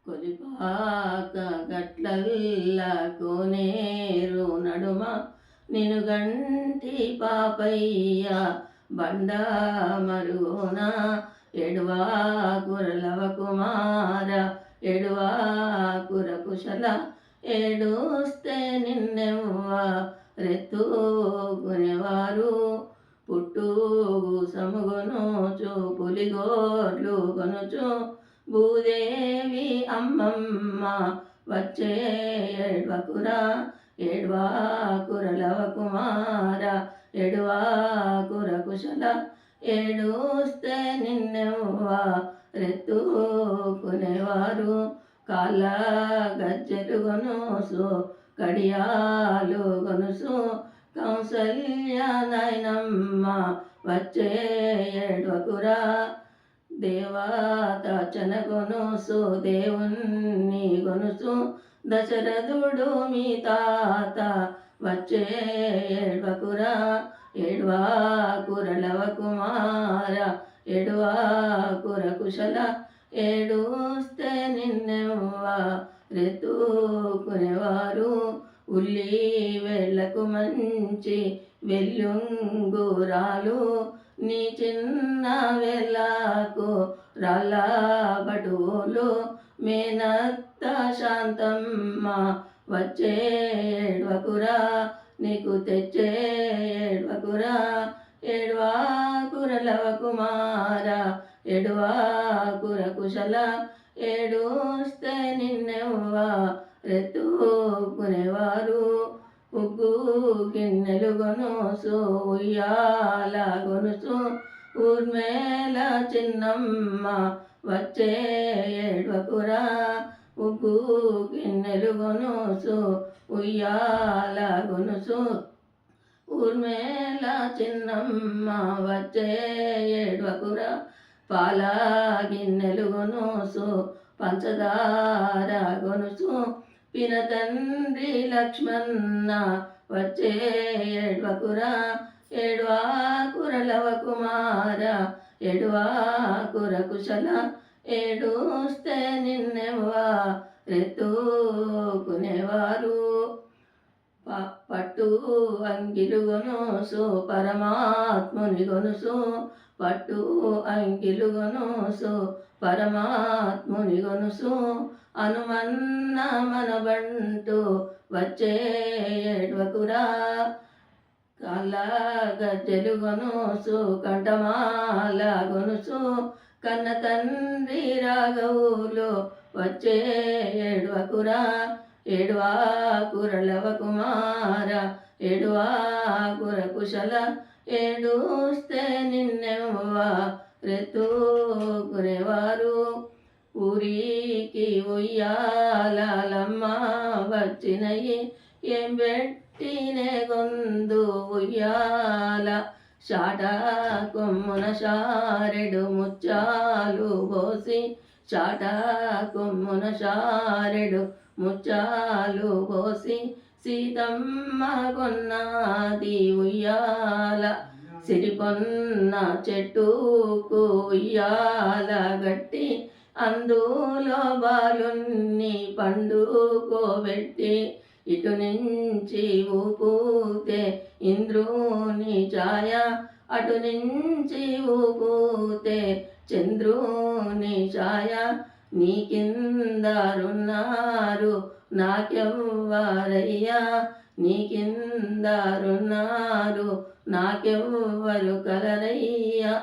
కొలిపాక గట్లల్ల కోనేరు నడుమ నిను గంటి పాపయ్య బండ మరుగోన ఎడువాకురలవ కుమార ఎడువాకుర కుశల ఏడుస్తే నిన్నెవ్వ రెత్తుకునేవారు పుట్టు సముగొనుచు పులిగోడ్లు కొనుచు భూదేవి అమ్మమ్మ వచ్చే ఏడ్వకురా ఏడ్వాకురలవ కుమార ఏడ్వాకుర కుశల ఏడుస్తే నిన్నెవ్వ రెత్తుకునేవారు కాళ్ళ గజ్జెలు గొనుసు కడియాలు గొనుసు కౌసల్య నాయనమ్మ వచ్చే ఏడ్వకురా దేవతాచన గొనుసు దేవుణ్ణి గొనుసు దశరథుడు మీ తాత వచ్చే ఏడ్వకురా ఏడ్వాకురలవ కుమార ఏడ్వాకుర కుశల ఏడుస్తే నిన్నెవ్వ రెత్తుకునేవారు ఉల్లి వెళ్ళకు మంచి వెల్లుంగురాలు నీ చిన్న వెళ్ళకు రాళ్ళ బటువులు మేనత్త శాంతమ్మ వచ్చే ఏడ్వకురా నీకు తెచ్చే ఏడ్వకురా ఏడ్వాకురలవ కుమార ఏడ్వాకుర కుశల ఏడుస్తే నిన్నెవ్వ రెత్తుకునేవారు ఉగ్గు గిన్నెలు గొనుసు ఉయ్యాల గొనుసు ఊర్మేల చిన్నమ్మ వచ్చే ఏడ్వకురా ఉగ్గు గిన్నెలు గొనుసు ఉయ్యాల గొనుసు ఊర్మేల చిన్నమ్మ వచ్చే ఏడ్వకురా పాల గిన్నెలు గొనుసు పంచదార గొనుసు పినతండ్రి లక్ష్మణ వచ్చే ఏడ్వకురా ఏడ్వాకురలవ కుమార ఏడ్వాకుర కుశల ఏడుస్తే నిన్నెవ్వ రెత్తుకునేవారు పట్టు అంగిలు గొనుసు పరమాత్ముని గొనుసు పట్టు అంగిలు గొనుసు పరమాత్ముని గొనుసు అనుమన్న మనబంటు వచ్చే ఏడ్వకురా కాళ్ళ గజ్జెలు గొనుసు కంఠమాల గొనుసు కన్న తండ్రి రాఘవులు వచ్చే ఏడ్వకురా ఏడ్వాకురలవ కుమార ఏడ్వాకుర కుశల ఏడుస్తే నిన్నెవ్వ రెత్తుకునేవారు ఊరికి ఉయ్యాలమ్మ వచ్చినయి ఏం పెట్టినే గొందు ఉయ్యాల షాట కొమ్మున షారెడు ముచ్చాలు పోసి షాట కొమ్మున షారెడు ముచ్చాలు పోసి సీతమ్మ కొన్నది ఉయ్యాల సిరికొన్న చెట్టుకు ఉయ్యాల గట్టి అందులో బాలున్ని పండుకోబెట్టి ఇటు నుంచి ఊపుతే ఇంద్రుని ఛాయ అటు నుంచి ఊపుతే చంద్రుని ఛాయ నీ కిందరున్నారు నాకెవ్వరయ్యా నీ కిందరున్నారు నాకెవ్వరు కలరయ్యా.